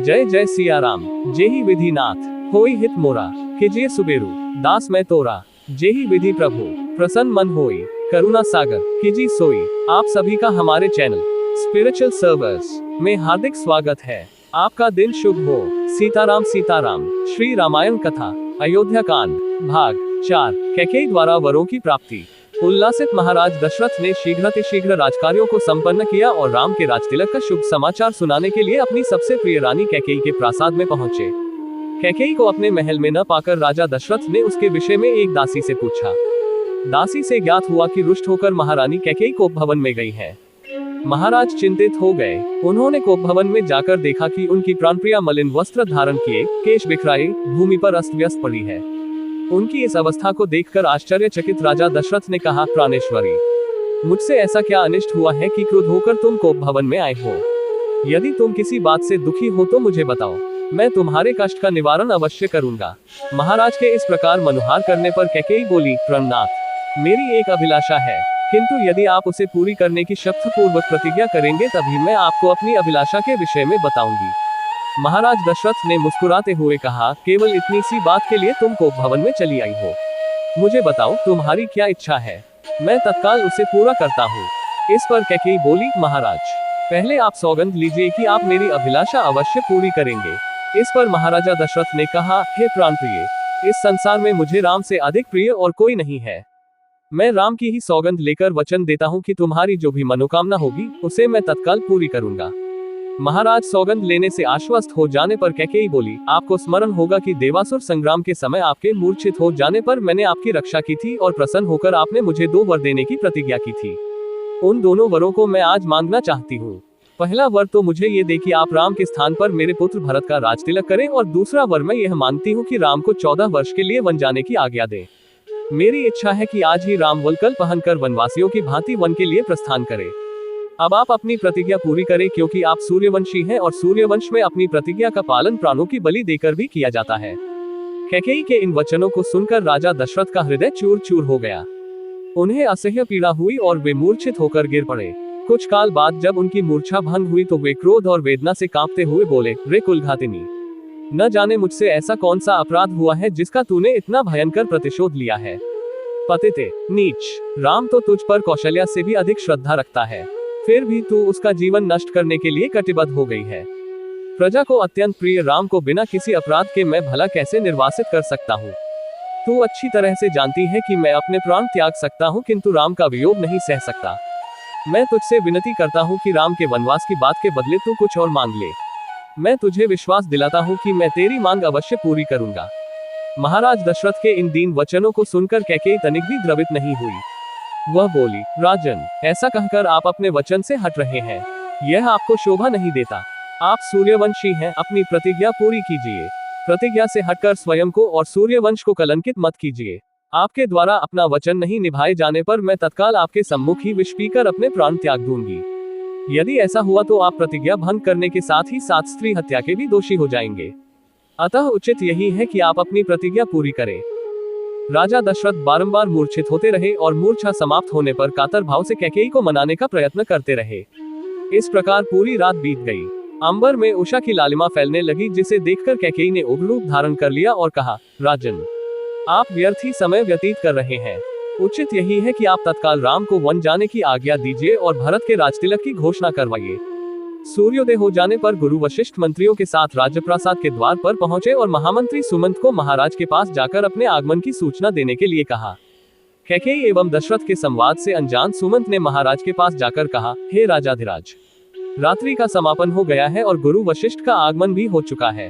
जय जय सिया राम। जेहि विधि नाथ होई हित मोरा, कीजिए सुबेरु दास मैं तोरा। जेहि विधि प्रभु प्रसन्न मन होई, करुणा सागर कीजिए सोई। आप सभी का हमारे चैनल स्पिरिचुअल सर्वर्स में हार्दिक स्वागत है। आपका दिन शुभ हो। सीताराम सीताराम। श्री रामायण कथा अयोध्या कांड भाग 4। कैकेयी द्वारा वरों की प्राप्ति। उल्लासित महाराज दशरथ ने शीघ्र राजकार्यों को संपन्न किया और राम के राजतिलक का शुभ समाचार सुनाने के लिए अपनी सबसे प्रिय रानी कैकेयी के प्रासाद में पहुंचे। कैकेयी को अपने महल में न पाकर राजा दशरथ ने उसके विषय में एक दासी से पूछा। दासी से ज्ञात हुआ कि रुष्ट होकर महारानी कैकेयी कोप भवन में गई है। महाराज चिंतित हो गए। उन्होंने कोप भवन में जाकर देखा कि उनकी प्राणप्रिया मलिन वस्त्र धारण किए, केश बिखराए, भूमि पर अस्त व्यस्त पड़ी है। उनकी इस अवस्था को देखकर आश्चर्यचकित राजा दशरथ ने कहा, प्राणेश्वरी, मुझसे ऐसा क्या अनिष्ट हुआ है कि क्रुद्ध होकर तुम कोप भवन में आए हो? यदि तुम किसी बात से दुखी हो तो मुझे बताओ, मैं तुम्हारे कष्ट का निवारण अवश्य करूंगा। महाराज के इस प्रकार मनुहार करने पर कैकेयी बोली, प्रणनाथ, मेरी एक अभिलाषा है, किंतु यदि आप उसे पूरी करने की शपथपूर्वक प्रतिज्ञा करेंगे तभी मैं आपको अपनी अभिलाषा के विषय में बताऊंगी। महाराज दशरथ ने मुस्कुराते हुए कहा, केवल इतनी सी बात के लिए तुम कोप भवन में चली आई हो? मुझे बताओ तुम्हारी क्या इच्छा है, मैं तत्काल उसे पूरा करता हूँ। इस पर कैकेयी बोली, महाराज, पहले आप सौगंध लीजिए कि आप मेरी अभिलाषा अवश्य पूरी करेंगे। इस पर महाराजा दशरथ ने कहा, हे प्राणप्रिय, इस संसार में मुझे राम से अधिक प्रिय और कोई नहीं है। मैं राम की ही सौगंध लेकर वचन देता हूँ कि तुम्हारी जो भी मनोकामना होगी उसे मैं तत्काल पूरी करूंगा। महाराज सौगंध लेने से आश्वस्त हो जाने पर कैकेयी बोली, आपको स्मरण होगा कि देवासुर संग्राम के समय आपके मूर्छित हो जाने पर मैंने आपकी रक्षा की थी और प्रसन्न होकर आपने मुझे 2 वर देने की प्रतिज्ञा की थी। उन दोनों वरों को मैं आज मांगना चाहती हूँ। पहला वर तो मुझे ये दे कि आप राम के स्थान पर मेरे पुत्र भरत का राजतिलक करें, और दूसरा वर मैं यह मांगती हूँ कि राम को 14 वर्ष के लिए वन जाने की आज्ञा दें। मेरी इच्छा है कि आज ही राम वलकल पहनकर वनवासियों की भांति वन के लिए प्रस्थान करें। अब आप अपनी प्रतिज्ञा पूरी करें, क्योंकि आप सूर्यवंशी हैं और सूर्यवंश में अपनी प्रतिज्ञा का पालन प्राणों की बलि देकर भी किया जाता है। कैकेयी के इन वचनों को सुनकर राजा दशरथ का हृदय चूर चूर हो गया। उन्हें असह्य पीड़ा हुई और वे मूर्छित होकर गिर पड़े। कुछ काल बाद जब उनकी मूर्छा भंग हुई तो वे क्रोध और वेदना से कांपते हुए बोले, रे कुलघातिनी, न जाने मुझसे ऐसा कौन सा अपराध हुआ है जिसका तूने इतना भयंकर प्रतिशोध लिया है। पतिते, नीच, राम तो तुझ पर कौशल्या से भी अधिक श्रद्धा रखता है, फिर भी तू उसका जीवन नष्ट करने के लिए कटिबद्ध हो गई है। प्रजा को अत्यंत प्रिय राम को बिना किसी अपराध के मैं भला कैसे निर्वासित कर सकता हूँ? तू अच्छी तरह से जानती है कि मैं अपने प्राण त्याग सकता हूँ, किंतु राम का वियोग नहीं सह सकता। मैं तुझसे विनती करता हूँ कि राम के वनवास की बात के बदले तू कुछ और मांग ले। मैं तुझे विश्वास दिलाता हूँ कि मैं तेरी मांग अवश्य पूरी करूंगा। महाराज दशरथ के इन दीन वचनों को सुनकर कैकेयी तनिक भी द्रवित नहीं हुई। वह बोली, राजन, ऐसा कहकर आप अपने वचन से हट रहे हैं, यह आपको शोभा नहीं देता। आप सूर्यवंशी हैं, अपनी प्रतिज्ञा पूरी कीजिए। प्रतिज्ञा से हटकर स्वयं को और सूर्यवंश को कलंकित मत कीजिए। आपके द्वारा अपना वचन नहीं निभाए जाने पर मैं तत्काल आपके सम्मुख ही विष पीकर अपने प्राण त्याग दूंगी। यदि ऐसा हुआ तो आप प्रतिज्ञा भंग करने के साथ ही 7 स्त्री हत्या के भी दोषी हो जाएंगे। अतः उचित यही है कि आप अपनी प्रतिज्ञा पूरी करें। राजा दशरथ बारंबार मूर्छित होते रहे और मूर्छा समाप्त होने पर कातर भाव से कैकेयी को मनाने का प्रयत्न करते रहे। इस प्रकार पूरी रात बीत गई। अंबर में उषा की लालिमा फैलने लगी, जिसे देखकर कैकेयी ने उग्र रूप धारण कर लिया और कहा, राजन, आप व्यर्थ ही समय व्यतीत कर रहे हैं। उचित यही है कि आप तत्काल राम को वन जाने की आज्ञा दीजिए और भरत के राजतिलक की घोषणा करवाइए। सूर्योदय हो जाने पर गुरु वशिष्ठ मंत्रियों के साथ राजप्रासाद के द्वार पर पहुंचे और महामंत्री सुमंत को महाराज के पास जाकर अपने आगमन की सूचना देने के लिए कहा। कैकेयी एवं दशरथ के संवाद से अनजान सुमंत ने महाराज के पास जाकर कहा, हे राजाधिराज, रात्रि का समापन हो गया है और गुरु वशिष्ठ का आगमन भी हो चुका है,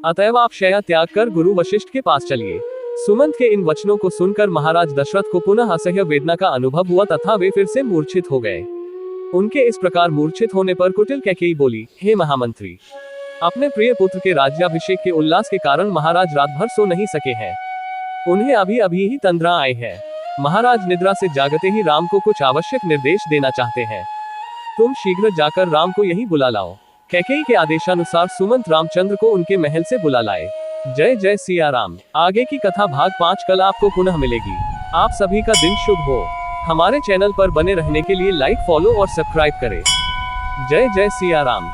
अतएव आप शय्या त्याग कर गुरु वशिष्ठ के पास चलिए। सुमंत के इन वचनों को सुनकर महाराज दशरथ को पुनः असह्य वेदना का अनुभव हुआ तथा वे फिर से मूर्छित हो गए। उनके इस प्रकार मूर्छित होने पर कुटिल कैकेयी बोली, हे महामंत्री, अपने प्रिय पुत्र के राज्याभिषेक के उल्लास के कारण महाराज रात भर सो नहीं सके हैं। उन्हें अभी अभी ही तंद्रा आई है। महाराज निद्रा से जागते ही राम को कुछ आवश्यक निर्देश देना चाहते हैं। तुम शीघ्र जाकर राम को यहीं बुला लाओ। कैकेयी के आदेशानुसार सुमंत रामचंद्र को उनके महल से बुला लाए। जय जय सिया राम। आगे की कथा भाग 5 कल आपको पुनः मिलेगी। आप सभी का दिन शुभ हो। हमारे चैनल पर बने रहने के लिए लाइक, फॉलो और सब्सक्राइब करें। जय जय सिया राम।